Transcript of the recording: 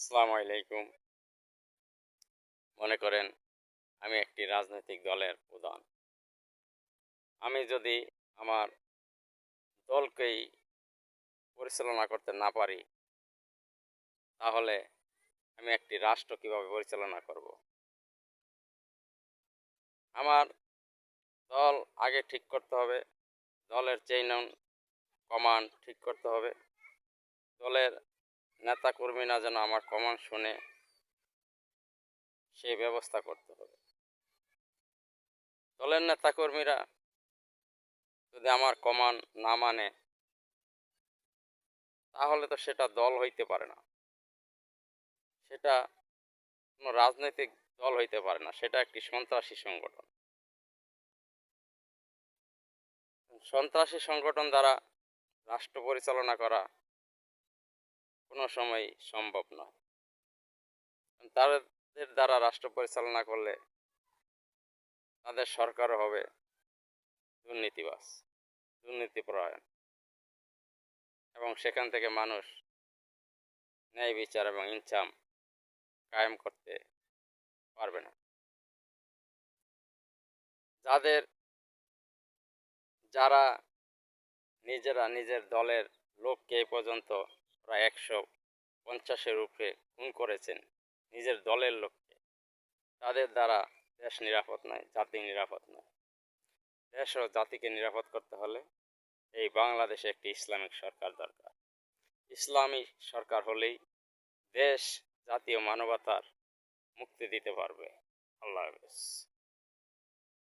আসসালামু আলাইকুম। মনে করেন আমি একটি রাজনৈতিক দলের প্রধান। আমি যদি আমার দলকেই পরিচালনা করতে না পারি, তাহলে আমি একটি রাষ্ট্র কিভাবে পরিচালনা করব? আমার দল আগে ঠিক করতে হবে। দলের চেইন অন কমান্ড ঠিক করতে হবে। দলের নেতাকর্মীরা যেন আমার কমান্ড শুনে সেই ব্যবস্থা করতে হবে। দলের নেতাকর্মীরা যদি আমার কমান্ড না মানে, তাহলে তো সেটা দল হইতে পারে না। সেটা কোনো রাজনৈতিক দল হইতে পারে না, সেটা একটি সন্ত্রাসী সংগঠন। সন্ত্রাসী সংগঠন দ্বারা রাষ্ট্র পরিচালনা করা কোনো সময়ই সম্ভব নয়। তাদের দ্বারা রাষ্ট্র পরিচালনা করলে তাদের সরকারও হবে দুর্নীতিবাজ, দুর্নীতিপরায়ণ, এবং সেখান থেকে মানুষ ন্যায় বিচার এবং ইনসাম কায়েম করতে পারবে না। যারা নিজেরা নিজের দলের লোককে এ পর্যন্ত প্রায় 150-এর উপরে খুন করেছেন, নিজের দলের লোককে, তাদের দ্বারা দেশ নিরাপদ নয়, জাতি নিরাপদ নয়। দেশ ও জাতিকে নিরাপদ করতে হলে এই বাংলাদেশে একটি ইসলামিক সরকার দরকার। ইসলামী সরকার হলেই দেশ, জাতীয় মানবতার মুক্তি দিতে পারবে। আল্লাহ হাফেজ।